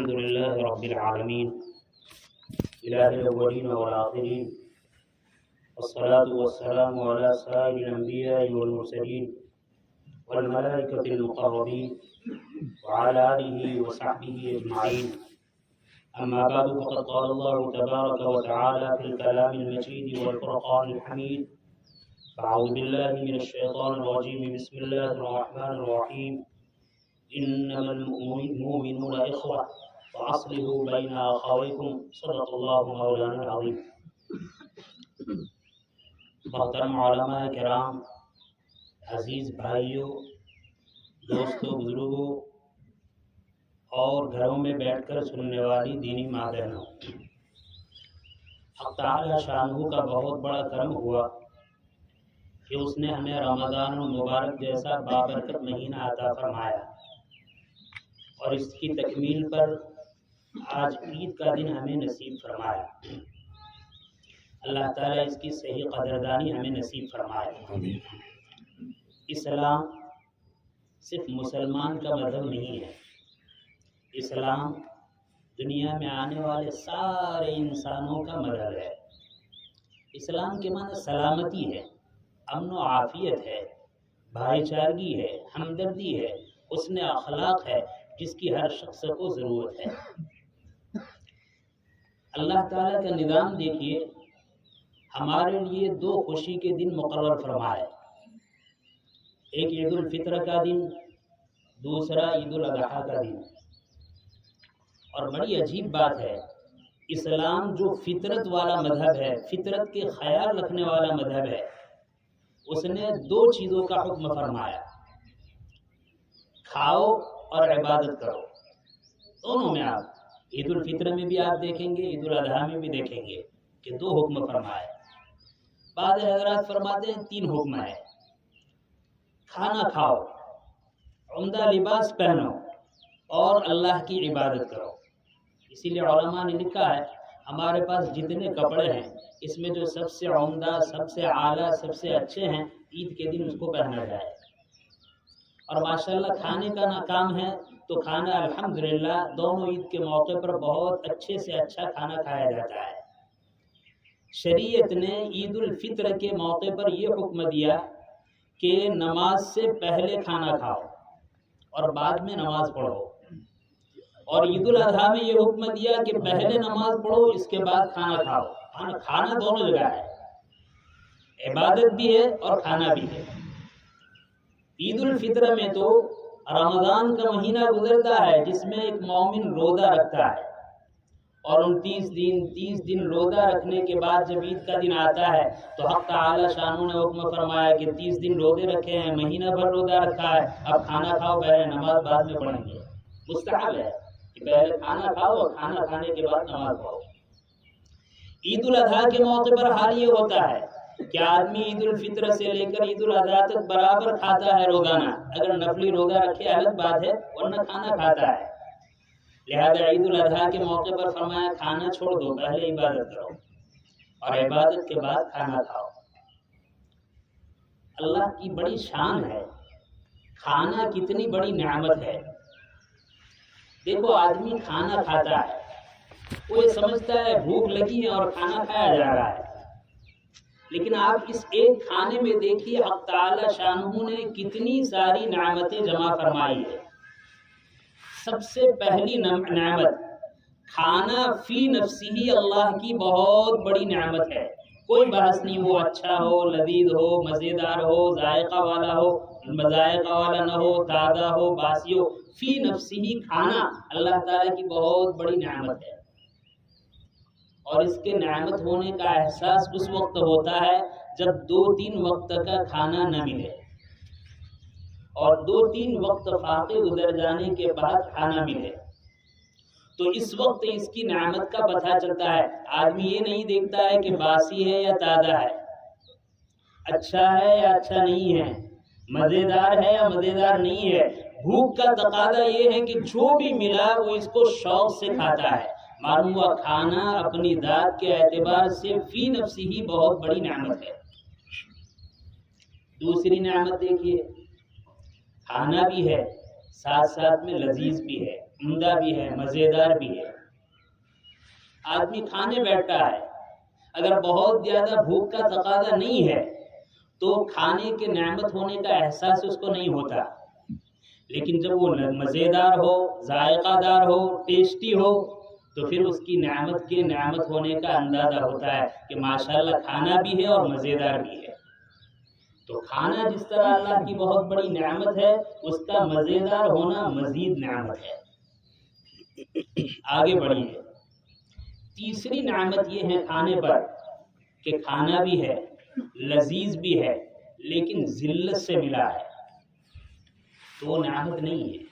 الحمد لله رب العالمين إله الأولين والآخرين والصلاة والسلام على سائر الأنبياء والمرسلين والملائكة المقربين وعلى آله وصحبه أجمعين. أما بعد فقد قال الله تبارك وتعالى في الكلام المجيد والفرقان الحميد: أعوذ بالله من الشيطان الرجيم، بسم الله الرحمن الرحيم. إنما المؤمنون إخوة فأصلحوا بين أخويكم، صدق الله مولانا العظيم. محترم علماء کرام، عزیز بھائیوں، دوستوں، بزرگوں اور گھروں میں بیٹھ کر سننے والی دینی ماں بہنوں، حق تعالی شانہ کا بہت بڑا کرم ہوا کہ اس نے ہمیں رمضان المبارک جیسا بابرکت مہینہ عطا فرمایا، اور اس کی تکمیل پر آج عید کا دن ہمیں نصیب فرمایا۔ اللہ تعالیٰ اس کی صحیح قدردانی ہمیں نصیب فرمائے۔ اسلام صرف مسلمان کا مذہب نہیں ہے، اسلام دنیا میں آنے والے سارے انسانوں کا مذہب ہے۔ اسلام کے معنی سلامتی ہے، امن و عافیت ہے، بھائی چارگی ہے، ہمدردی ہے، حسن اخلاق ہے جس کی ہر شخص کو ضرورت ہے۔ اللہ تعالیٰ کا نظام دیکھیے، ہمارے لیے دو خوشی کے دن مقرر فرمائے، ایک عید الفطر کا دن، دوسرا عید الاضحیٰ کا دن۔ اور بڑی عجیب بات ہے، اسلام جو فطرت والا مذہب ہے، فطرت کے خیال رکھنے والا مذہب ہے، اس نے دو چیزوں کا حکم فرمایا: کھاؤ اور عبادت کرو۔ دونوں میں آپ عید الفطر میں بھی آپ دیکھیں گے، عید الاضحیٰ میں بھی دیکھیں گے کہ دو حکم فرمائے۔ بعض حضرات فرماتے ہیں تین حکم ہے: کھانا کھاؤ، عمدہ لباس پہنو اور اللہ کی عبادت کرو۔ اسی لیے علماء نے لکھا ہے ہمارے پاس جتنے کپڑے ہیں اس میں جو سب سے عمدہ، سب سے اعلیٰ، سب سے اچھے ہیں، عید کے دن اس کو پہنا جائے۔ اور ماشاءاللہ کھانے کا نہ کام ہے تو کھانا الحمدللہ دونوں عید کے موقع پر بہت اچھے سے اچھا کھانا کھایا جاتا ہے۔ شریعت نے عید الفطر کے موقع پر یہ حکم دیا کہ نماز سے پہلے کھانا کھاؤ اور بعد میں نماز پڑھو، اور عید الاضحیٰ میں یہ حکم دیا کہ پہلے نماز پڑھو اس کے بعد کھانا کھاؤ۔ کھانا دونوں جگہ ہے، عبادت بھی ہے اور کھانا بھی ہے۔ عید الفطر میں تو رمضان کا مہینہ گزرتا ہے جس میں ایک مومن روزہ رکھتا ہے، اور 30 دن روزہ رکھنے کے بعد جب عید کا دن آتا ہے تو حق تعالی شانہ نے حکم فرمایا کہ 30 دن روزے رکھے ہیں، مہینہ بھر روزہ رکھا ہے، اب کھانا کھاؤ، پہلے نماز بعد میں پڑھیں گے۔ مستحب ہے کہ پہلے کھانا کھاؤ اور کھانا کھانے کے بعد نماز پڑھو۔ عید الاضحیٰ کے موقع پر حال یہ ہوتا ہے کہ آدمی عید الفطر سے لے کر عید الاضحیٰ تک برابر کھاتا ہے روزانہ، اگر نفلی روزہ رکھے الگ بات ہے، ورنہ کھانا کھاتا ہے۔ لہذا عید الاضحیٰ کے موقع پر فرمایا کھانا چھوڑ دو، پہلے عبادت کرو اور عبادت کے بعد کھانا کھاؤ۔ اللہ کی بڑی شان ہے، کھانا کتنی بڑی نعمت ہے۔ دیکھو آدمی کھانا کھاتا ہے، وہ یہ سمجھتا ہے بھوک لگی ہے اور کھانا کھایا جا رہا ہے، لیکن آپ اس ایک کھانے میں دیکھیے حق تعالی شانہ نے کتنی ساری نعمتیں جمع فرمائی ہے۔ سب سے پہلی نعمت کھانا فی نفسی ہی اللہ کی بہت بڑی نعمت ہے، کوئی بحث نہیں، وہ اچھا ہو، لذیذ ہو، مزیدار ہو، ذائقہ والا ہو، مذائقہ والا نہ ہو، تازہ ہو، باسی ہو، فی نفسی ہی کھانا اللہ تعالیٰ کی بہت بڑی نعمت ہے۔ اور اس کے نعمت ہونے کا احساس اس وقت ہوتا ہے جب 2-3 وقت کا کھانا نہ ملے، اور 2-3 وقت فاقے گزر جانے کے بعد کھانا ملے، تو اس وقت اس کی نعمت کا پتہ چلتا ہے۔ آدمی یہ نہیں دیکھتا ہے کہ باسی ہے یا تازہ ہے، اچھا ہے یا اچھا نہیں ہے، مزیدار ہے یا مزیدار نہیں ہے۔ بھوک کا تقاضا یہ ہے کہ جو بھی ملا وہ اس کو شوق سے کھاتا ہے۔ معلوم ہوا کھانا اپنی ذات کے اعتبار سے فی نفسی ہی بہت بڑی نعمت ہے۔ دوسری نعمت دیکھیے، کھانا بھی ہے، ساتھ ساتھ میں لذیذ بھی ہے، عمدہ بھی ہے، مزیدار بھی ہے۔ آدمی کھانے بیٹھتا ہے، اگر بہت زیادہ بھوک کا تقاضا نہیں ہے تو کھانے کے نعمت ہونے کا احساس اس کو نہیں ہوتا، لیکن جب وہ مزیدار ہو، ذائقہ دار ہو، ٹیسٹی ہو تو پھر اس کی نعمت کے نعمت ہونے کا اندازہ ہوتا ہے کہ ماشاءاللہ کھانا بھی ہے اور مزیدار بھی ہے۔ تو کھانا جس طرح اللہ کی بہت بڑی نعمت ہے، اس کا مزیدار ہونا مزید نعمت ہے۔ آگے بڑھیے، تیسری نعمت یہ ہے کھانے پر کہ کھانا بھی ہے، لذیذ بھی ہے، لیکن ذلت سے ملا ہے، تو وہ نعمت نہیں ہے۔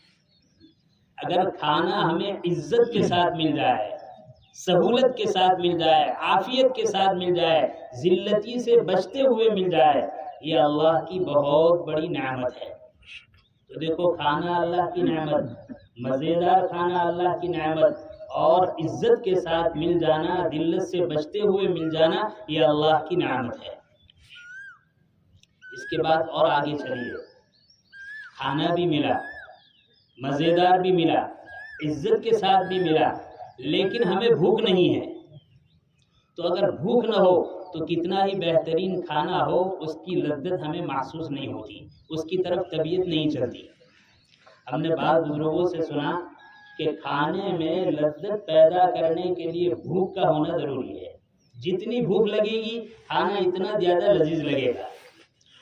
اگر کھانا ہمیں عزت کے ساتھ مل جائے، سہولت کے ساتھ مل جائے، عافیت کے ساتھ مل جائے، ذلتی سے بچتے ہوئے مل جائے، یہ اللہ کی بہت بڑی نعمت ہے۔ تو دیکھو، کھانا اللہ کی نعمت، مزیدار کھانا اللہ کی نعمت، اور عزت کے ساتھ مل جانا، ذلت سے بچتے ہوئے مل جانا، یہ اللہ کی نعمت ہے۔ اس کے بعد اور آگے چلیے، کھانا بھی ملا، مزیدار بھی ملا، عزت کے ساتھ بھی ملا، لیکن ہمیں بھوک نہیں ہے۔ تو اگر بھوک نہ ہو تو کتنا ہی بہترین کھانا ہو، اس کی لذت ہمیں محسوس نہیں ہوتی، اس کی طرف طبیعت نہیں چلتی۔ ہم نے بعض بزرگوں سے سنا کہ کھانے میں لذت پیدا کرنے کے لیے بھوک کا ہونا ضروری ہے۔ جتنی بھوک لگے گی کھانا اتنا زیادہ لذیذ لگے گا،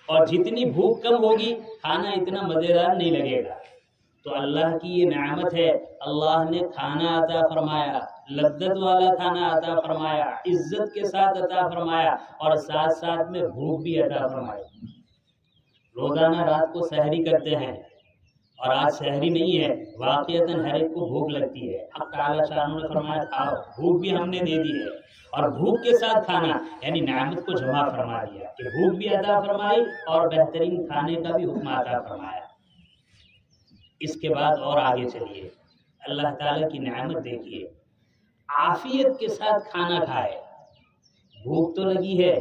اور جتنی بھوک کم ہوگی کھانا اتنا مزیدار نہیں لگے گا۔ تو اللہ کی یہ نعمت ہے، اللہ نے کھانا عطا فرمایا، لذت والا کھانا عطا فرمایا، عزت کے ساتھ عطا فرمایا، اور ساتھ ساتھ میں بھوک بھی عطا فرمائی۔ روزانہ رات کو سحری کرتے ہیں، اور آج سحری نہیں ہے، واقعتاً ہر ایک کو بھوک لگتی ہے۔ حق تعالیٰ شاہ نے فرمایا کھاؤ، بھوک بھی ہم نے دے دی ہے، اور بھوک کے ساتھ کھانا یعنی نعمت کو جمع فرما دیا کہ بھوک بھی عطا فرمائی اور بہترین کھانے کا بھی حکم عطا فرمایا۔ اس کے بعد اور آگے چلیے، اللہ تعالیٰ کی نعمت دیکھیے، عافیت کے ساتھ کھانا کھائے۔ بھوک تو لگی ہے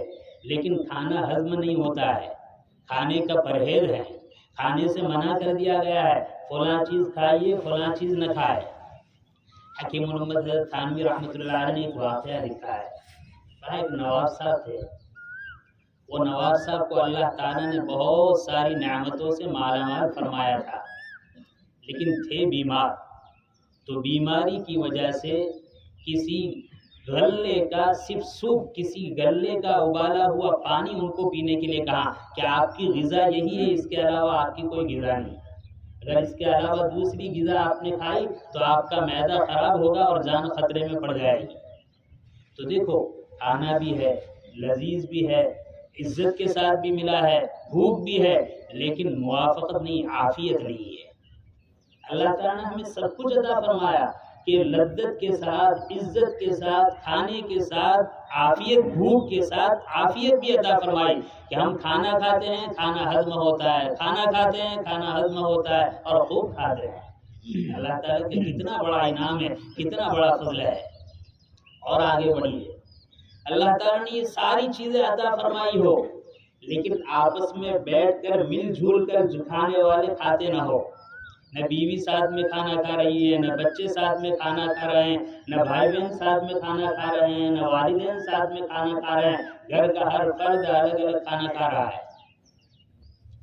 لیکن کھانا ہضم نہیں ہوتا ہے، کھانے کا پرہیز ہے، کھانے سے منع کر دیا گیا ہے، فلاں چیز کھائیے، فلاں چیز نہ کھائے۔ حکیم محمد حضرت تھانوی رحمۃ اللہ علیہ نے ایک واقعہ لکھا ہے، ایک نواب صاحب تھے، وہ نواب صاحب کو اللہ تعالیٰ نے بہت ساری نعمتوں سے مالا مال فرمایا تھا، لیکن تھے بیمار۔ تو بیماری کی وجہ سے کسی غلے کا صرف سوپ، کسی غلے کا ابالا ہوا پانی ان کو پینے کے لیے کہا کہ آپ کی غذا یہی ہے، اس کے علاوہ آپ کی کوئی غذا نہیں، اگر اس کے علاوہ دوسری غذا آپ نے کھائی تو آپ کا معدہ خراب ہوگا اور جان خطرے میں پڑ جائے گی۔ تو دیکھو، کھانا بھی ہے، لذیذ بھی ہے، عزت کے ساتھ بھی ملا ہے، بھوک بھی ہے، لیکن موافقت نہیں، عافیت نہیں ہے۔ اللہ تعالیٰ نے ہمیں سب کچھ عطا فرمایا کہ لذت کے ساتھ، عزت کے ساتھ، کھانے کے ساتھ، عافیت، بھوک کے ساتھ عافیت بھی عطا فرمائی کہ ہم کھانا کھاتے ہیں، کھانا ہضم ہوتا ہے، کھانا کھاتے ہیں، کھانا ہضم ہوتا ہے، اور خوب کھاتے ہیں۔ اللہ تعالیٰ کا کتنا بڑا انعام ہے، کتنا بڑا فضل ہے۔ اور آگے بڑھیے، اللہ تعالیٰ نے یہ ساری چیزیں عطا فرمائی ہو، لیکن آپس میں بیٹھ کر مل جھول کر جو کھانے والے کھاتے نہ ہو، نہ بیوی ساتھ میں کھانا کھا رہی ہے، نہ بچے ساتھ میں کھانا کھا رہے ہیں، نہ بھائی بہن ساتھ میں کھانا کھا رہے ہیں، نہ والدین ساتھ میں کھانا کھا رہے ہیں، گھر کا ہر فرد الگ الگ کھانا کھا رہا ہے،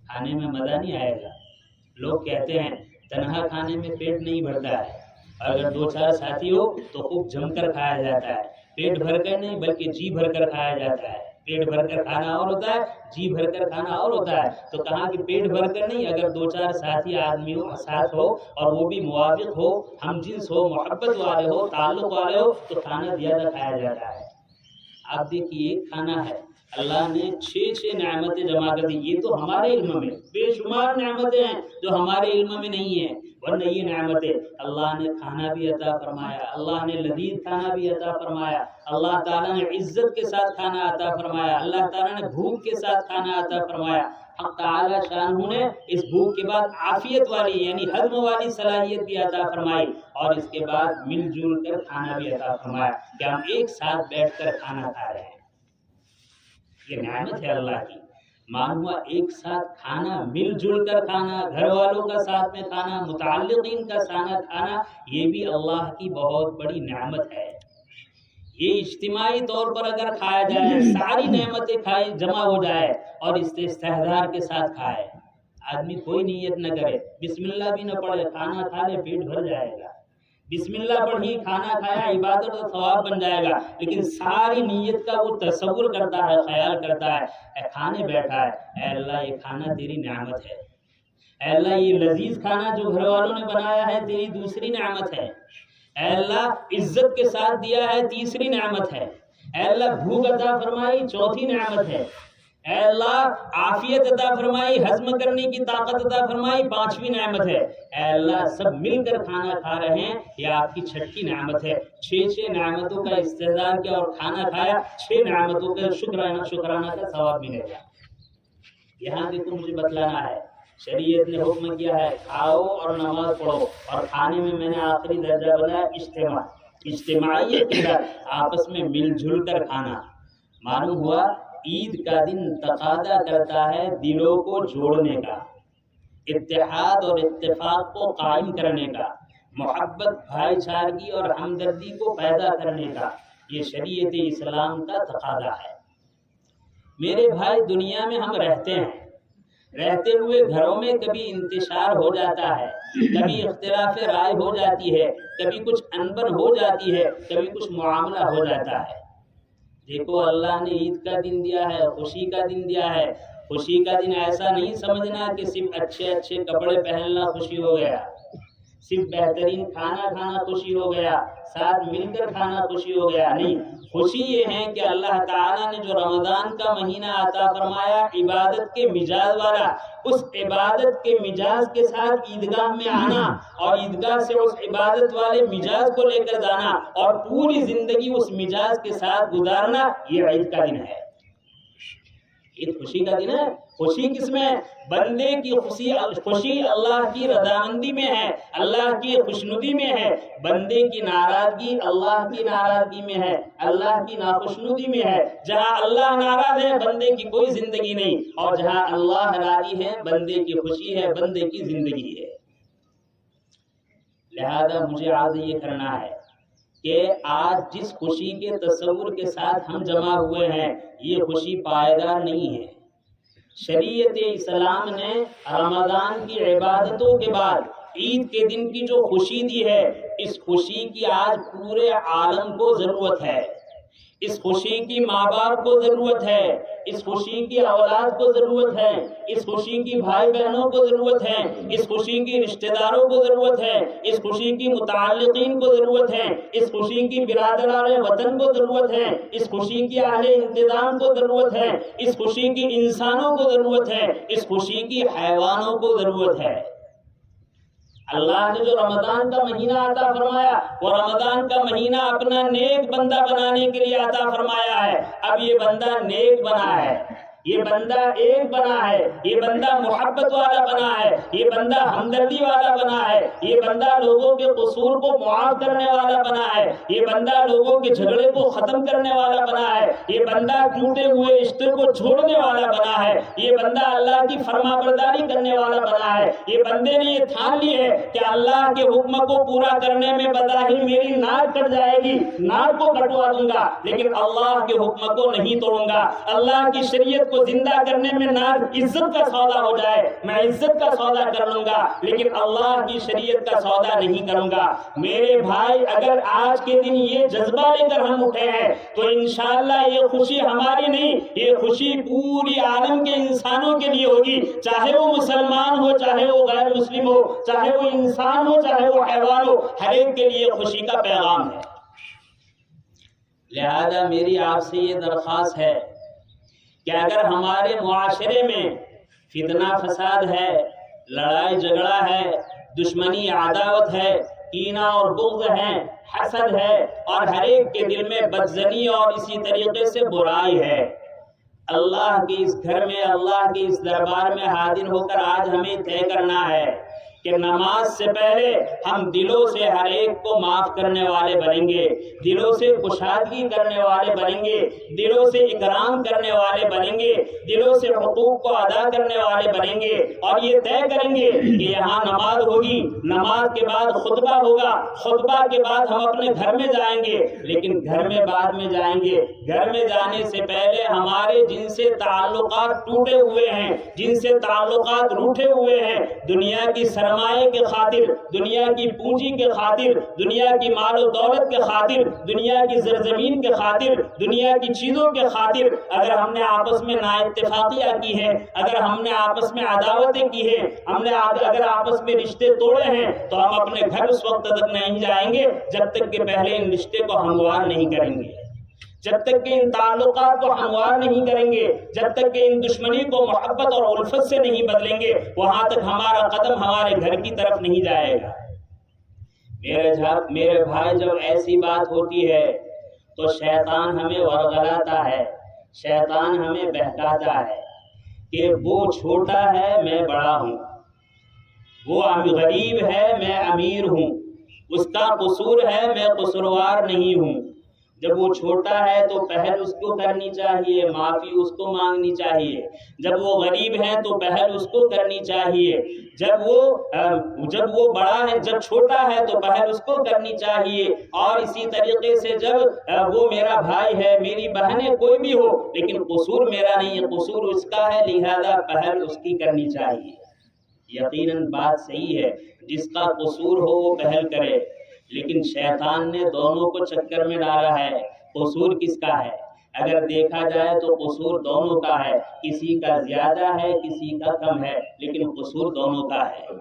کھانے میں مزہ نہیں آئے گا۔ لوگ کہتے ہیں تنہا کھانے میں پیٹ نہیں بھرتا ہے، اگر دو چار ساتھی ہو تو خوب جم کر کھایا جاتا ہے، پیٹ بھر کر نہیں بلکہ جی بھر کر کھایا جاتا ہے۔ پیٹ بھر کر کھانا اور ہوتا ہے، جی بھر کر کھانا اور ہوتا ہے۔ تو کہا کہ پیٹ بھر کر نہیں، اگر دو چار ساتھی آدمی ساتھ ہو اور وہ بھی موافق ہو، ہم جنس ہو، محبت والے ہو، تعلق والے ہو، تو کھانا زیادہ کھایا جاتا ہے۔ آپ دیکھیے، ایک کھانا ہے، اللہ نے 6 نعمتیں جمع کر دی، یہ تو ہمارے علم میں بے شمار نعمتیں ہیں جو ہمارے علم میں نہیں ہیں، ورنہ یہ نعمتیں اللہ نے کھانا بھی عطا فرمایا، اللہ نے لذیذ کھانا بھی عطا فرمایا، اللہ تعالیٰ نے عزت کے ساتھ کھانا عطا فرمایا، اللہ تعالیٰ نے بھوک کے ساتھ کھانا عطا فرمایا۔ حق تعالیٰ شانہ نے اس بھوک کے بعد عافیت والی یعنی ہضم والی صلاحیت بھی عطا فرمائی، اور اس کے بعد مل جل کر کھانا بھی عطا فرمایا کہ ہم ایک ساتھ بیٹھ کر کھانا کھا رہے ہیں۔ یہ نعمت ہے اللہ کی، معلوم ہوا ایک ساتھ کھانا، مل جل کر کھانا، گھر والوں کا ساتھ میں کھانا، متعلقین کا ساتھ کھانا، یہ بھی اللہ کی بہت بڑی نعمت ہے۔ یہ اجتماعی طور پر اگر کھایا جائے، ساری نعمتیں کھائی جمع ہو جائے اور استحضار کے ساتھ کھائے، آدمی کوئی نیت نہ کرے، بسم اللہ بھی نہ پڑھے، کھانا کھا لے، پیٹ بھر جائے گا، بسم اللہ پڑھی، کھانا کھایا، عبادت اور ثواب بن جائے گا، لیکن ساری نیت کا وہ تصور کرتا ہے، خیال کرتا ہے، اے کھانے بیٹھا ہے، اے اللہ یہ کھانا تیری نعمت ہے، اے اللہ یہ لذیذ کھانا جو گھر والوں نے بنایا ہے تیری دوسری نعمت ہے، اے اللہ عزت کے ساتھ دیا ہے تیسری نعمت ہے، اے اللہ بھوک عطا فرمائی چوتھی نعمت ہے، اے اللہ عافیت عطا فرمائی، ہضم کرنے کی طاقت عطا فرمائی پانچویں نعمت ہے، اے اللہ سب مل کر کھانا کھا رہے ہیں، یہ آپ کی چھٹی نعمت ہے۔ چھ نعمتوں کا استحضار کیا اور کھانا کھایا، 6 نعمتوں کا شکرانہ کا ثواب ملے گا۔ یہاں دیکھو مجھے بتلانا ہے، شریعت نے حکم کیا ہے کھاؤ اور نماز پڑھو، اور کھانے میں نے آخری درجہ بنایا اجتماعیت کے ساتھ آپس میں مل جل کر کھانا۔ معلوم ہوا عید کا دن تقاضا کرتا ہے دلوں کو جوڑنے کا، اتحاد اور اتفاق کو قائم کرنے کا، محبت، بھائی چارگی اور ہمدردی کو پیدا کرنے کا، یہ شریعت اسلام کا تقاضا ہے۔ میرے بھائی، دنیا میں ہم رہتے ہیں، رہتے ہوئے گھروں میں کبھی انتشار ہو جاتا ہے، کبھی اختلاف رائے ہو جاتی ہے، کبھی کچھ انبن ہو جاتی ہے، کبھی کچھ معاملہ ہو جاتا ہے۔ دیکھو اللہ نے عید کا دن دیا ہے، خوشی کا دن دیا ہے۔ خوشی کا دن ایسا نہیں سمجھنا کہ صرف اچھے کپڑے پہننا خوشی ہو گیا، صرف بہترین کھانا کھانا خوشی ہو گیا، ساتھ مل کر کھانا خوشی ہو گیا، نہیں۔ خوشی یہ ہے کہ اللہ تعالیٰ نے جو رمضان کا مہینہ عطا فرمایا عبادت کے مزاج والا، اس عبادت کے مزاج کے ساتھ عیدگاہ میں آنا اور عیدگاہ سے اس عبادت والے مزاج کو لے کر جانا اور پوری زندگی اس مزاج کے ساتھ گزارنا، یہ عید کا دن ہے۔ عید خوشی کا دن ہے۔ خوشی کس میں؟ بندے کی خوشی اللہ کی رضامندی میں ہے، اللہ کی خوشنودی میں ہے۔ بندے کی ناراضگی اللہ کی ناراضگی میں ہے، اللہ کی ناخوشنودی میں ہے۔ جہاں اللہ ناراض ہے بندے کی کوئی زندگی نہیں، اور جہاں اللہ راضی ہے بندے کی خوشی ہے، بندے کی زندگی ہے۔ لہذا مجھے آج یہ کرنا ہے کہ آج جس خوشی کے تصور کے ساتھ ہم جمع ہوئے ہیں، یہ خوشی پائیدار نہیں ہے۔ شریعت اسلام نے رمضان کی عبادتوں کے بعد عید کے دن کی جو خوشی دی ہے، اس خوشی کی آج پورے عالم کو ضرورت ہے۔ اس خوشی کی ماں باپ کو ضرورت ہے، اس خوشی کی اولاد کو ضرورت ہے، اس خوشی کی بھائی بہنوں کو ضرورت ہے، اس خوشی کی رشتہ داروں کو ضرورت ہے، اس خوشی کی متعلقین کو ضرورت ہے، اس خوشی کی برادران وطن کو ضرورت ہے، اس خوشی کی اہل انتظام کو ضرورت ہے، اس خوشی کی انسانوں کو ضرورت ہے، اس خوشی کی حیوانوں کو ضرورت ہے۔ اللہ نے جو رمضان کا مہینہ عطا فرمایا، وہ رمضان کا مہینہ اپنا نیک بندہ بنانے کے لیے عطا فرمایا ہے۔ اب یہ بندہ نیک بنا ہے، یہ بندہ ایک بنا ہے، یہ بندہ محبت والا بنا ہے، یہ بندہ ہمدردی والا بنا ہے، یہ بندہ لوگوں کے قصور کو معاف کرنے والا بنا ہے، یہ بندہ لوگوں کے جھگڑے کو ختم کرنے والا بنا ہے، یہ بندہ ٹوٹے ہوئے رشتے کو چھوڑنے والا بنا ہے، یہ بندہ اللہ کی فرما برداری کرنے والا بنا ہے۔ یہ بندے نے یہ ٹھان لی ہے کہ اللہ کے حکم کو پورا کرنے میں بظاہر میری ناک کٹ جائے گی، ناک کو کٹوا دوں گا، لیکن اللہ کے حکم کو نہیں توڑوں گا۔ اللہ کی شریعت کو زندہ کرنے میں نہ عزت کا سودا ہو جائے، میں عزت کا سودا کر لوں گا، لیکن اللہ کی شریعت کا سودا نہیں کروں گا۔ میرے بھائی، اگر آج کے دن یہ جذبہ لے کر ہم اٹھے ہیں تو انشاءاللہ یہ خوشی ہماری نہیں، یہ خوشی پوری عالم کے انسانوں کے لیے ہوگی، چاہے وہ مسلمان ہو، چاہے وہ غیر مسلم ہو، چاہے وہ انسان ہو، چاہے وہ حیوان ہو، ہر ایک کے لیے خوشی کا پیغام ہے۔ لہذا میری آپ سے یہ درخواست ہے کہ اگر ہمارے معاشرے میں فتنہ فساد ہے، لڑائی جھگڑا ہے، دشمنی عداوت ہے، کینہ اور بغض ہے، حسد ہے، اور ہر ایک کے دل میں بدظنی اور اسی طریقے سے برائی ہے، اللہ کے اس گھر میں، اللہ کے اس دربار میں حاضر ہو کر آج ہمیں طے کرنا ہے کہ نماز سے پہلے ہم دلوں سے ہر ایک کو معاف کرنے والے بنیں گے، دلوں سے کشادگی کرنے والے بنیں گے، دلوں سے اکرام کرنے والے بنیں گے، دلوں سے حقوق کو ادا کرنے والے بنیں گے، اور یہ طے کریں گے کہ یہاں نماز ہوگی، نماز کے بعد خطبہ ہوگا، خطبہ کے بعد ہم اپنے گھر میں جائیں گے، لیکن گھر میں بعد میں جائیں گے، گھر میں جانے سے پہلے ہمارے جن سے تعلقات ٹوٹے ہوئے ہیں، جن سے تعلقات روٹھے ہوئے ہیں، دنیا کی سرمایے کے خاطر، دنیا کی پونجی کے خاطر، دنیا کی مال و دولت کے خاطر، دنیا کی زرزمین کے خاطر، دنیا کی چیزوں کے خاطر اگر ہم نے آپس میں نا اتفاقیہ کی ہے، اگر ہم نے آپس میں عداوتیں کی ہیں، ہم نے اگر آپس میں رشتے توڑے ہیں، تو ہم اپنے گھر اس وقت تک نہیں جائیں گے جب تک کہ پہلے ان رشتے کو ہموار نہیں کریں گے، جب تک کہ ان تعلقات کو ہموار نہیں کریں گے، جب تک کہ ان دشمنی کو محبت اور الفت سے نہیں بدلیں گے، وہاں تک ہمارا قدم ہمارے گھر کی طرف نہیں جائے گا۔ میرے بھائی، جب ایسی بات ہوتی ہے تو شیطان ہمیں ورغلاتا ہے، شیطان ہمیں بہکاتا ہے کہ وہ چھوٹا ہے میں بڑا ہوں، وہ غریب ہے میں امیر ہوں، اس کا قصور ہے میں قصوروار نہیں ہوں۔ جب وہ چھوٹا ہے تو پہل اس کو کرنی چاہیے، معافی اس کو مانگنی چاہیے، جب وہ غریب ہے تو پہل اس کو کرنی چاہیے، جب وہ بڑا ہے، جب چھوٹا ہے تو پہل اس کو کرنی چاہیے، اور اسی طریقے سے جب وہ میرا بھائی ہے، میری بہن ہے، کوئی بھی ہو، لیکن قصور میرا نہیں ہے، قصور اس کا ہے، لہذا پہل اس کی کرنی چاہیے۔ یقیناً بات صحیح ہے، جس کا قصور ہو وہ پہل کرے، لیکن شیطان نے دونوں کو چکر میں ڈالا ہے۔ قصور کس کا ہے؟ اگر دیکھا جائے تو قصور دونوں کا ہے، کسی کا زیادہ ہے کسی کا کم ہے، لیکن قصور دونوں کا ہے۔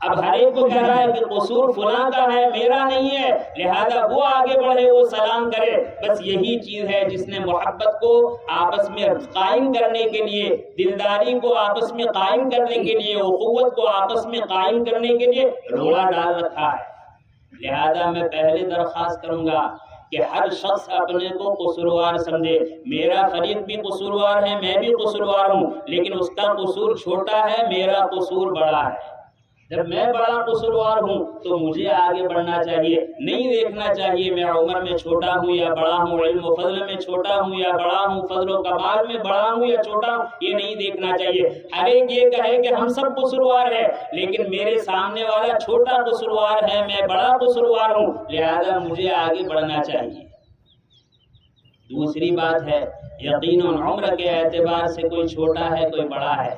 اب ہر ایک کو کہہ رہا ہے کہ قصور فلاں کا ہے، میرا نہیں ہے، لہذا وہ آگے بڑھے، وہ سلام کرے۔ بس یہی چیز ہے جس نے محبت کو آپس میں قائم کرنے کے لیے، دلداری کو آپس میں قائم کرنے کے لیے، اخوت کو آپس میں قائم کرنے کے لیے روڑا ڈال رکھا ہے۔ لہذا میں پہلے درخواست کروں گا کہ ہر شخص اپنے کو قصوروار سمجھے۔ میرا فریق بھی قصوروار ہے، میں بھی قصوروار ہوں، لیکن اس کا قصور چھوٹا ہے، میرا قصور بڑا ہے۔ جب میں بڑا قصوروار ہوں تو مجھے آگے بڑھنا چاہیے، نہیں دیکھنا چاہیے میں عمر میں چھوٹا ہوں یا بڑا ہوں، علم و فضل میں چھوٹا ہوں یا بڑا ہوں، فضل و کمال میں بڑا ہوں یا چھوٹا ہوں، یہ نہیں دیکھنا چاہیے۔ ہر ایک یہ کہے کہ ہم سب قصوروار ہیں، لیکن میرے سامنے والا چھوٹا قصوروار ہے، میں بڑا قصوروار ہوں، لہذا مجھے آگے بڑھنا چاہیے۔ دوسری بات ہے، یقیناً عمر کے اعتبار سے کوئی چھوٹا ہے کوئی بڑا ہے،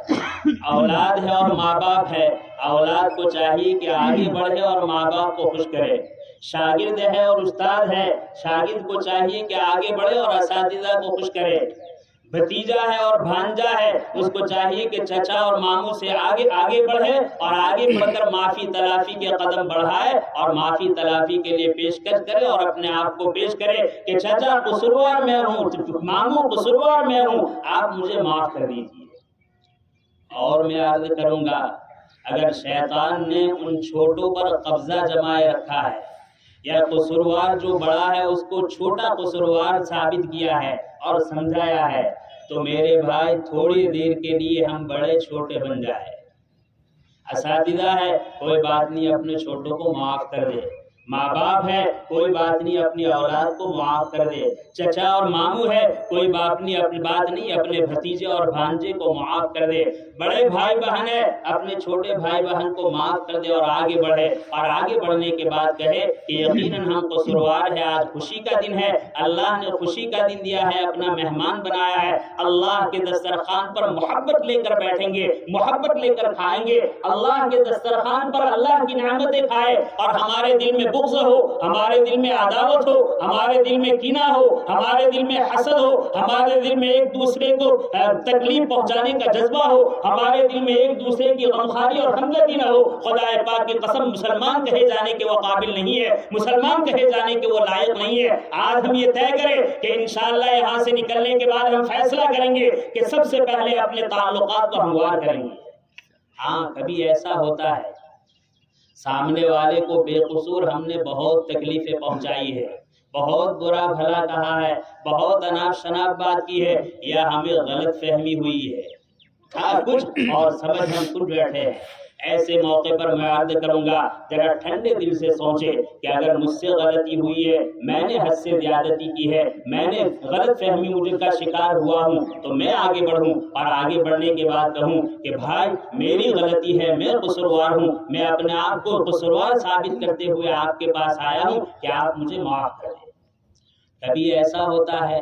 اولاد ہے اور ماں باپ ہے، اولاد کو چاہیے کہ آگے بڑھے اور ماں باپ کو خوش کرے، شاگرد ہے اور استاد ہے، شاگرد کو چاہیے کہ آگے بڑھے اور اساتذہ کو خوش کرے، بھتیجا ہے اور بھانجا ہے، اس کو چاہیے کہ چچا اور ماموں سے آگے بڑھے اور آگے بڑھ کر معافی تلافی کے قدم بڑھائے اور معافی تلافی کے لیے پیشکش کرے اور اپنے آپ کو پیش کرے کہ چچا قصوروار میں ہوں، ماموں قصوروار میں ہوں، آپ مجھے معاف کر دیجیے۔ اور میں عرض کروں گا، اگر شیطان نے ان چھوٹوں پر قبضہ جمائے رکھا ہے یا قصوروار جو بڑا ہے اس کو چھوٹا قصوروار ثابت کیا ہے اور سمجھایا ہے، تو میرے بھائی تھوڑی دیر کے لیے ہم بڑے چھوٹے بن جائے۔ اساتذہ ہے، کوئی بات نہیں، اپنے چھوٹوں کو معاف کر دے، ماں باپ ہے، کوئی بات نہیں، اپنی اولاد کو معاف کر دے، چچا اور ماموں ہے، کوئی بات نہیں، اپنے بھتیجے اور بھانجے کو معاف کر دے، بڑے بھائی بہن ہے، اپنے چھوٹے بھائی بہن کو معاف کر دے اور آگے بڑھے، اور آگے بڑھنے کے بعد کہے کہ یقیناً ہم قصوروار ہے، آج خوشی کا دن ہے، اللہ نے خوشی کا دن دیا ہے، اپنا مہمان بنایا ہے، اللہ کے دسترخوان پر محبت لے کر بیٹھیں گے، محبت لے کر کھائیں گے، اللہ کے دسترخوان پر اللہ کی نعمتیں کھائے، اور ہمارے دل میں بغض ہو، ہمارے دل میں عداوت ہو، ہمارے دل میں کینہ ہو، ہمارے دل میں حسد ہو، ہمارے دل میں ایک دوسرے کو تکلیف پہنچانے کا جذبہ ہو، ہمارے دل میں ایک دوسرے کی غمخواری اور ہمدردی نہ ہو، خدا پاک کی قسم مسلمان کہے جانے کے وہ قابل نہیں ہے، مسلمان کہے جانے کے وہ لائق نہیں ہے۔ آج ہم یہ طے کریں کہ انشاءاللہ یہاں سے نکلنے کے بعد ہم فیصلہ کریں گے کہ سب سے پہلے اپنے تعلقات کو ہموار کریں گے۔ ہاں، کبھی ایسا ہوتا ہے سامنے والے کو بے قصور ہم نے بہت تکلیفیں پہنچائی ہے، بہت برا بھلا کہا ہے، بہت اناپ شناپ بات کی ہے، یا ہمیں غلط فہمی ہوئی ہے، کچھ اور سمجھ ہم کچھ بیٹھے ہیں، ایسے موقع پر میں عرض کروں گا ذرا ٹھنڈے دل سے سوچے کہ اگر مجھ سے غلطی ہوئی ہے، میں نے حد سے زیادتی کی ہے، میں نے غلط فہمی مجھے کا شکار ہوا ہوں، تو میں آگے بڑھوں اور آگے بڑھنے کے بعد کہوں کہ بھائی میری غلطی ہے، میں قصوروار ہوں، میں اپنے آپ کو قصوروار ثابت کرتے ہوئے آپ کے پاس آیا ہوں کہ آپ مجھے معاف کر دیں۔ کبھی ایسا ہوتا ہے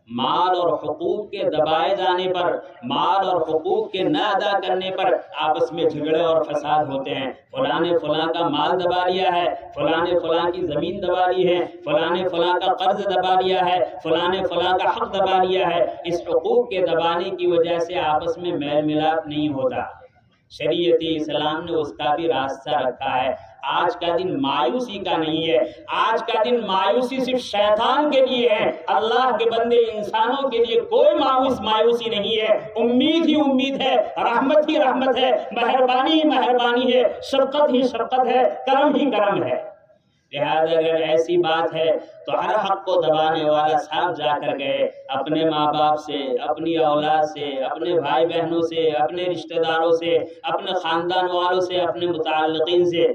مال اور حقوق کے دبائے جانے پر، مال اور حقوق کے نہ ادا کرنے پر آپس میں جھگڑے اور فساد ہوتے ہیں۔ فلاں نے فلاں کا مال دبا لیا ہے، فلاں نے فلاں کی زمین دبا لی ہے، فلاں نے فلاں کا قرض دبا لیا ہے، فلاں نے فلاں کا حق دبا لیا ہے۔ اس حقوق کے دبانے کی وجہ سے آپس میں میل ملاپ نہیں ہوتا۔ شریعت اسلام نے اس کا بھی راستہ رکھا ہے۔ آج کا دن مایوسی کا نہیں ہے، آج کا دن مایوسی صرف شیطان کے لیے ہے، اللہ کے بندے انسانوں کے لیے کوئی مایوسی نہیں ہے۔ امید ہی امید ہے، رحمت ہی رحمت ہے، مہربانی ہی مہربانی ہے، شفقت ہی شفقت ہے، کرم ہی کرم ہے۔ لہذا اگر ایسی بات ہے تو ہر حق کو دبانے والا صاحب جا کر گئے اپنے ماں باپ سے، اپنی اولاد سے، اپنے بھائی بہنوں سے، اپنے رشتہ داروں سے، اپنے خاندان والوں سے، اپنے متعلقین سے،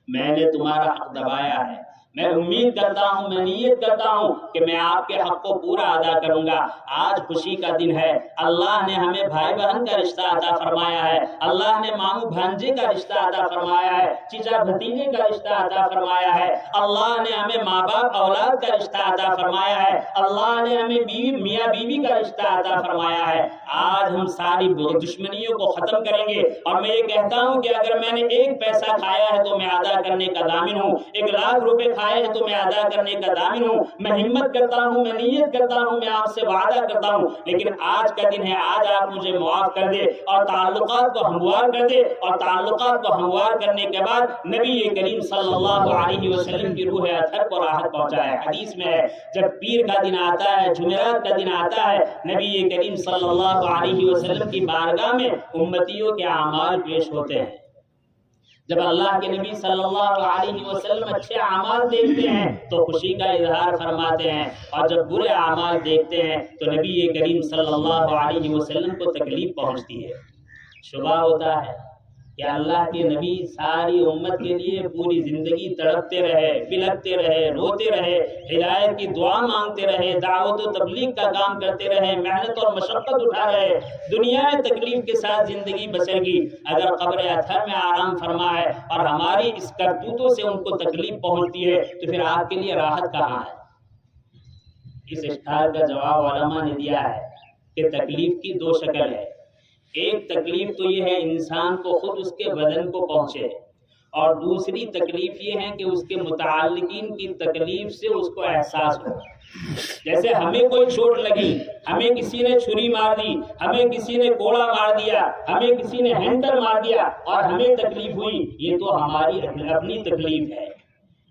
میں نے تمہارا حق دبایا ہے، میں امید کرتا ہوں، میں نیت کرتا ہوں کہ میں آپ کے حق کو پورا ادا کروں گا۔ آج خوشی کا دن ہے، اللہ نے ہمیں بھائی بہن کا رشتہ عطا فرمایا ہے، اللہ نے ماموں بھانجے کا رشتہ عطا فرمایا ہے، چچا بھتیجے کا رشتہ عطا فرمایا ہے، اللہ نے ہمیں ماں باپ اولاد کا رشتہ عطا فرمایا ہے، اللہ نے ہمیں بیوی میاں بیوی کا رشتہ عطا فرمایا ہے۔ آج ہم ساری دشمنیوں کو ختم کریں گے، اور میں یہ کہتا ہوں کہ اگر میں نے ایک پیسہ کھایا ہے تو میں ادا کرنے کا ضامن ہوں، 1,00,000 روپے ہے تو میں ادا کرنے کا ضامن ہوں، میں ہمت کرتا ہوں، میں نیت کرتا ہوں، میں آپ سے وعدہ کرتا ہوں، لیکن آج کا دن ہے، آج آپ مجھے معاف کر دے اور تعلقات کو ہموار کر دے، اور تعلقات کو ہموار کرنے کے بعد نبی کریم صلی اللہ علیہ وسلم کی روح اطہر کو راحت پہنچائے۔ حدیث میں ہے جب پیر کا دن آتا ہے، جمعرات کا دن آتا ہے، نبی کریم صلی اللہ علیہ وسلم کی بارگاہ میں امتیوں کے اعمال پیش ہوتے ہیں۔ جب اللہ کے نبی صلی اللہ علیہ وسلم اچھے اعمال دیکھتے ہیں تو خوشی کا اظہار فرماتے ہیں، اور جب برے اعمال دیکھتے ہیں تو نبی کریم صلی اللہ علیہ وسلم کو تکلیف پہنچتی ہے۔ شبہ ہوتا ہے کہ اللہ کے نبی ساری امت کے لیے پوری زندگی تڑپتے رہے، بلکتے رہے، روتے رہے، ہدایت کی دعا مانگتے رہے، دعوت و تبلیغ کا کام کرتے رہے، محنت اور مشقت اٹھا رہے، دنیا میں تکلیف کے ساتھ زندگی بسر کی۔ اگر قبر اطہر میں آرام فرما ہے اور ہماری اس کرتوتوں سے ان کو تکلیف پہنچتی ہے تو پھر آپ کے لیے راحت کہاں ہے؟ اس اشکال کا جواب علماء نے دیا ہے کہ تکلیف کی 2 شکل ہے۔ ایک تکلیف تو یہ ہے انسان کو خود اس کے بدن کو پہنچے، اور دوسری تکلیف یہ ہے کہ اس کے متعلقین کی تکلیف سے اس کو احساس ہو۔ جیسے ہمیں کوئی چوٹ لگی، ہمیں کسی نے چھری مار دی، ہمیں کسی نے کوڑا مار دیا، ہمیں کسی نے ہینڈل مار دیا اور ہمیں تکلیف ہوئی، یہ تو ہماری اپنی تکلیف ہے۔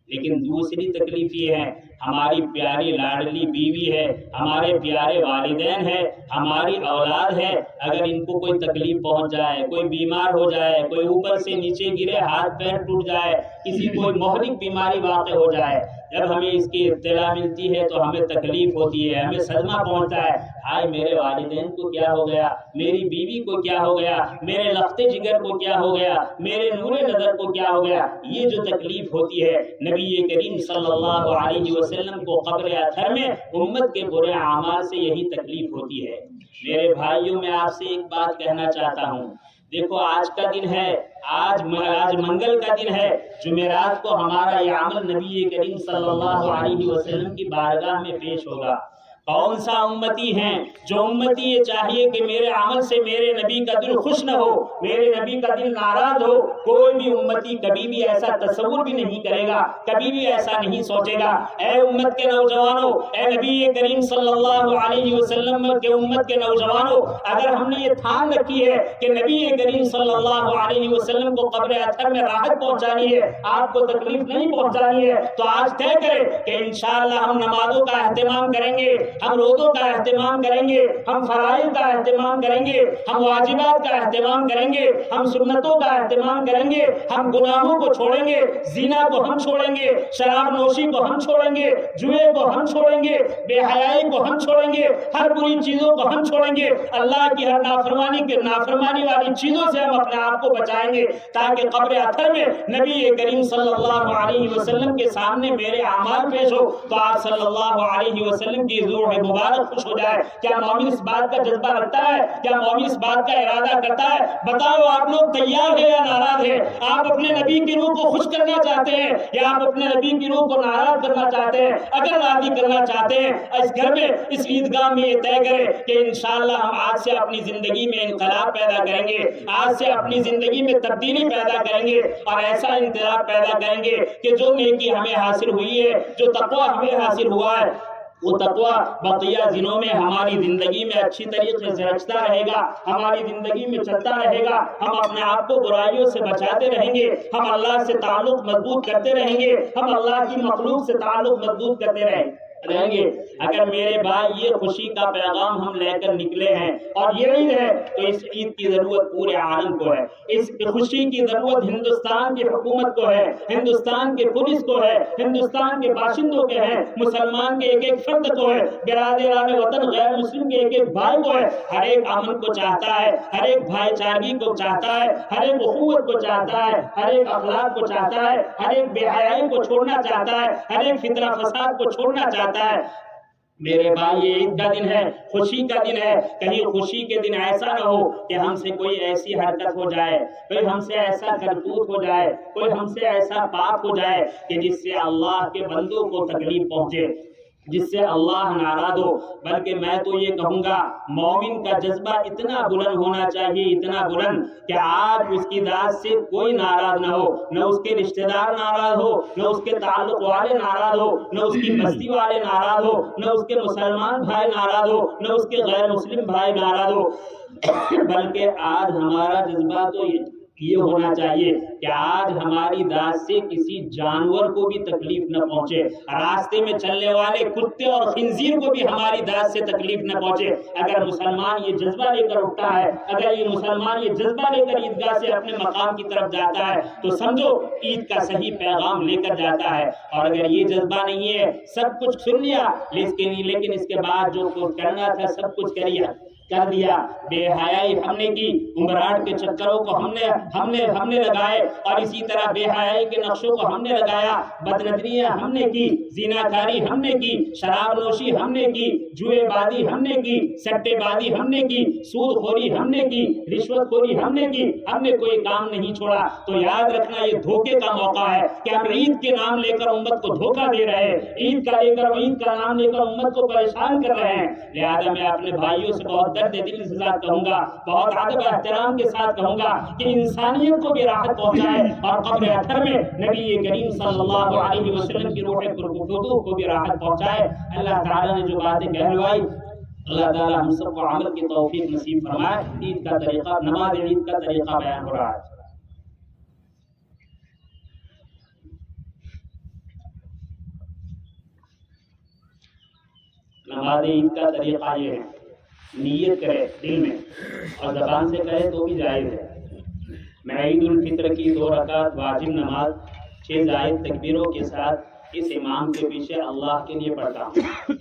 لیکن دوسری تکلیف یہ ہے ہماری پیاری لاڈلی بیوی ہے، ہمارے پیارے والدین ہیں، ہماری اولاد ہے، اگر ان کو کوئی تکلیف پہنچ جائے، کوئی بیمار ہو جائے، کوئی اوپر سے نیچے گرے، ہاتھ پیر ٹوٹ جائے، کسی کوئی مہلک بیماری واقع ہو جائے، جب ہمیں اس کی اطلاع ملتی ہے تو ہمیں تکلیف ہوتی ہے، ہمیں صدمہ پہنچتا ہے، ہائے میرے والدین کو کیا ہو گیا، میری بیوی کو کیا ہو گیا، میرے لختے جگر کو کیا ہو گیا، میرے نور نظر کو کیا ہو گیا۔ یہ جو تکلیف ہوتی ہے نبی کریم صلی اللہ علیہ وسلم کو قبر اطہر میں امت کے برے اعمال سے یہی تکلیف ہوتی ہے۔ میرے بھائیوں میں آپ سے ایک بات کہنا چاہتا ہوں، دیکھو آج کا دن ہے، آج منگل کا دن ہے، جمعرات کو ہمارا یہ عمل نبی کریم صلی اللہ علیہ وسلم کی بارگاہ میں پیش ہوگا۔ کون سا امتی ہیں جو امتی یہ چاہیے کہ میرے عمل سے میرے نبی کا دل خوش نہ ہو، میرے نبی کا دل ناراض ہو؟ کوئی بھی امتی کبھی بھی ایسا تصور بھی نہیں کرے گا، کبھی بھی ایسا نہیں سوچے گا۔ اے امت کے نوجوانوں، اے نبی کریم صلی اللہ علیہ وسلم کے امت کے نوجوانوں، اگر ہم نے یہ ٹھان رکھی ہے کہ نبی کریم صلی اللہ علیہ وسلم کو قبر اطہر میں راحت پہنچانی ہے، آپ کو تکلیف نہیں پہنچانی ہے، تو آج طے کریں کہ انشاءاللہ ہم نمازوں کا اہتمام کریں گے، ہم روزوں کا اہتمام کریں گے، ہم فرائض کا اہتمام کریں گے، ہم واجبات کا اہتمام کریں گے، ہم سنتوں کا اہتمام کریں گے، ہم گناہوں کو چھوڑیں گے، زنا کو ہم چھوڑیں گے، شراب نوشی کو ہم چھوڑیں گے، جوئے کو ہم چھوڑیں گے، بے حیائی کو ہم چھوڑیں گے، ہر بری چیزوں کو ہم چھوڑیں گے، اللہ کی ہر نافرمانی والی چیزوں سے ہم اپنے آپ کو بچائیں گے، تاکہ قبر اثر میں نبی کریم صلی اللہ علیہ وسلم کے سامنے میرے اعمال پیش ہو تو آپ صلی اللہ علیہ وسلم کی روح مبارک خوش ہو جائے۔ کیا مومن اس بات کا جذبہ رکھتا ہے؟ کیا مومن اس بات کا ارادہ کرتا ہے؟ بتاؤ آپ لوگ تیار ہیں یا ناراض ہیں؟ آپ اپنے نبی کی روح کو خوش کرنا چاہتے ہیں یا آپ اپنے نبی کی روح کو ناراض کرنا چاہتے ہیں؟ اگر راضی کرنا چاہتے ہیں اس گھر میں اس عیدگاہ میں یہ طے کریں کہ انشاءاللہ ہم آج سے اپنی زندگی میں انقلاب پیدا کریں گے، آج سے اپنی زندگی میں تبدیلی پیدا کریں گے اور ایسا انقلاب پیدا کریں گے کہ جو نیکی ہمیں حاصل ہوئی ہے، جو تقوی ہمیں حاصل ہوا ہے، وہ تقوی بقیہ دنوں میں ہماری زندگی میں اچھی طریقے سے رچتا رہے گا، ہماری زندگی میں چلتا رہے گا، ہم اپنے آپ کو برائیوں سے بچاتے رہیں گے، ہم اللہ سے تعلق مضبوط کرتے رہیں گے، ہم اللہ کی مخلوق سے تعلق مضبوط کرتے رہیں گے۔ اگر میرے بھائی یہ خوشی کا پیغام ہم لے کر نکلے ہیں اور یہ عید ہے تو اس عید کی ضرورت پورے عالم کو ہے، اس خوشی کی ضرورت ہندوستان کی حکومت کو ہے، ہندوستان کے پولیس کو ہے، ہندوستان کے باشندوں کے ہیں، مسلمان کے ایک ایک فرد کو ہے، برادران وطن غیر مسلم کے ایک ایک بھائی کو ہے۔ ہر ایک امن کو چاہتا ہے، ہر ایک بھائی چارگی کو چاہتا ہے، ہر ایک اخوت کو چاہتا ہے، ہر ایک اخلاق کو چاہتا ہے، ہر ایک بے حیائی کو چھوڑنا چاہتا ہے، ہر ایک فتنہ فساد کو چھوڑنا چاہتا ہے۔ میرے بھائی یہ عید کا دن ہے، خوشی کا دن ہے، کہیں خوشی کے دن ایسا نہ ہو کہ ہم سے کوئی ایسی حرکت ہو جائے، کوئی ہم سے ایسا کرتوت ہو جائے، کوئی ہم سے ایسا پاپ ہو جائے کہ جس سے اللہ کے بندوں کو تکلیف پہنچے، جس سے اللہ ناراض ہو۔ بلکہ میں تو یہ کہوں گا مومن کا جذبہ اتنا بلند ہونا چاہیے، اتنا بلند کہ آج اس کی ذات سے کوئی ناراض نہ ہو، نہ اس کے رشتہ دار ناراض ہو، نہ اس کے تعلق والے ناراض ہو، نہ اس کی بستی والے ناراض ہو، نہ اس کے مسلمان بھائی ناراض ہو، نہ اس کے غیر مسلم بھائی ناراض ہو۔ بلکہ آج ہمارا جذبہ تو یہ ہونا چاہیے کہ آج ہماری ذات سے کسی جانور کو بھی تکلیف نہ پہنچے، راستے میں چلنے والے کتے اور خنزیر کو بھی ہماری ذات سے تکلیف نہ پہنچے۔ اگر مسلمان یہ جذبہ لے کر اٹھتا ہے، اگر یہ مسلمان یہ جذبہ لے کر عیدگاہ سے اپنے مقام کی طرف جاتا ہے تو سمجھو عید کا صحیح پیغام لے کر جاتا ہے۔ اور اگر یہ جذبہ نہیں ہے، سب کچھ سن لیا لیکن اس کے بعد جو کرنا تھا سب کچھ کر دیا، بے حیائی ہم نے کی، عمرات کے چکروں کو ہم نے لگائے اور اسی طرح بے حیائی کے نقشوں کو ہم نے لگایا، بدنظریاں ہم نے کی، زیناکاری ہم نے کی، شراب نوشی ہم نے کی، جوئے بازی ہم نے کی، سٹے بازی ہم نے کی، سود خوری ہم نے کی، رشوت خوری ہم نے کی، ہم نے کوئی کام نہیں چھوڑا، تو یاد رکھنا یہ دھوکے کا موقع ہے کہ ہم عید کے نام لے کر امت کو دھوکہ دے رہے ہیں، عید کا نام لے کر امت کو پریشان کر رہے ہیں۔ لہذا میں اپنے بھائیوں سے بہت درد دل کے ساتھ کہوں گا، بہت ادب و احترام کے ساتھ کہوں گا کہ انسانیت کو بھی راحت پہنچائے اور قبر اثر میں نبی کریم صلی اللہ علیہ وسلم کی روح پرقدس کو بھی راحت پہنچائے۔ اللہ تعالیٰ نے جو باتیں کہلوائی، اللہ تعالیٰ ہم سب کو عمل کی توفیق نصیب فرمائے۔ عید کا طریقہ، نماز عید کا طریقہ بیان ہو رہا ہے۔ نماز عید کا طریقہ یہ ہے، نیت کرے دل میں اور زبان سے کہے تو بھی جائز ہے۔ میں عید الفطر کی 2 رکعت واجب نماز 6 زائد تکبیروں کے ساتھ اس امام کے پیچھے اللہ کے لیے پڑھتا ہوں۔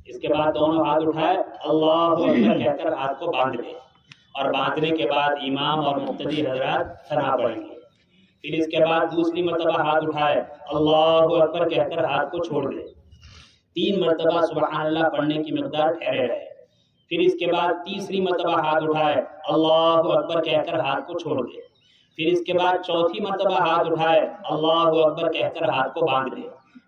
اس کے بعد دونوں ہاتھ اٹھائے اللہ اکبر کہہ کر ہاتھ کو باندھ لے اور باندھنے کے بعد امام اور مقتدی حضرات ثنا پڑھیں گے۔ پھر اس کے بعد دوسری مرتبہ ہاتھ اٹھائے اللہ اکبر کہہ کر ہاتھ کو چھوڑ دے، 3 مرتبہ سبحان اللہ پڑھنے کی مقدار ٹھہرے رہے۔ پھر اس کے بعد تیسری مرتبہ ہاتھ اٹھائے اللہ اکبر کہہ کر ہاتھ کو چھوڑ دے۔ پھر اس کے بعد چوتھی مرتبہ ہاتھ اٹھائے اللہ اکبر کہہ کر ہاتھ کو باندھ دے۔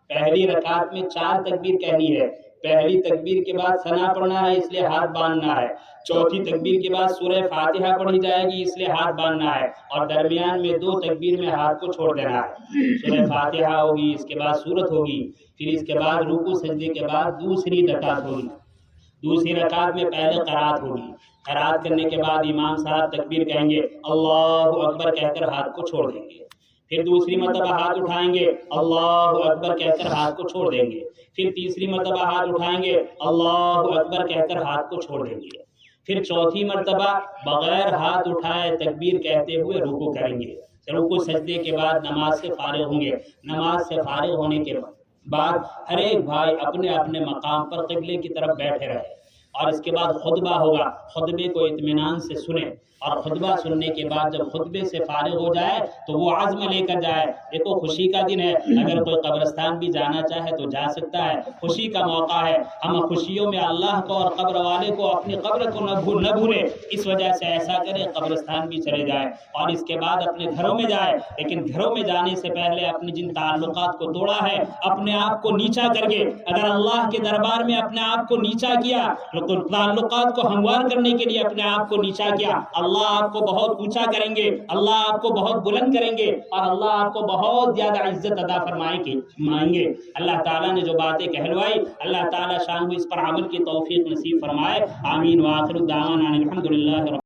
پہلی رکعت میں 4 تکبیر کہنی ہے، پہلی تکبیر کے بعد ثنا پڑھنا ہے اس لیے ہاتھ باندھنا ہے، چوتھی تکبیر کے بعد سورہ فاتحہ پڑھی جائے گی اس لیے ہاتھ باندھنا ہے، اور درمیان میں 2 تکبیر میں ہاتھ کو چھوڑ دینا ہے۔ سورہ فاتحہ ہوگی، اس کے بعد سورت ہوگی، پھر اس کے بعد رکوع سجدے کے بعد دوسری رکعت ہوگی۔ دوسری رکعت میں پہلے قرات ہوگی، قرات کرنے کے بعد امام صاحب تکبیر کہیں گے، اللہ اکبر کہہ کر ہاتھ کو چھوڑ دیں گے۔ پھر دوسری مرتبہ ہاتھ اٹھائیں گے اللہ اکبر کہہ کر ہاتھ کو چھوڑ دیں گے، پھر تیسری مرتبہ ہاتھ اٹھائیں گے اللہ اکبر کہہ کر ہاتھ کو چھوڑ دیں گے، پھر چوتھی مرتبہ بغیر ہاتھ اٹھائے تکبیر کہتے ہوئے رکوع کریں گے، رکوع سجدے کے بعد نماز سے فارغ ہوں گے، نماز سے فارغ ہونے کے بعد ہر ایک بھائی اپنے اپنے مقام پر قبلے کی طرف بیٹھے رہے، اور اس کے بعد خطبہ ہوگا، خطبے کو اطمینان سے سنیں، اور خطبہ سننے کے بعد جب خطبے سے فارغ ہو جائے تو وہ عزم لے کر جائے۔ دیکھو خوشی کا دن ہے، اگر کوئی قبرستان بھی جانا چاہے تو جا سکتا ہے، خوشی کا موقع ہے، ہم خوشیوں میں اللہ کو اور قبر والے کو اپنی قبر کو نہ بھولیں، اس وجہ سے ایسا کریں قبرستان بھی چلے جائیں اور اس کے بعد اپنے گھروں میں جائیں، لیکن گھروں میں جانے سے پہلے اپنے جن تعلقات کو توڑا ہے، اپنے آپ کو نیچا کر کے، اگر اللہ کے دربار میں اپنے آپ کو نیچا کیا، تعلقات کو ہموار کرنے کے لیے اپنے آپ کو نیچا کیا، اللہ آپ کو بہت اونچا کریں گے، اللہ آپ کو بہت بلند کریں گے، اور اللہ آپ کو بہت زیادہ عزت عطا فرمائیں گے۔ اللہ تعالیٰ نے جو باتیں کہلوائی، اللہ تعالیٰ شان اس پر عمل کی توفیق نصیب فرمائے، آمین۔ وآخر دعوانا الحمدللہ۔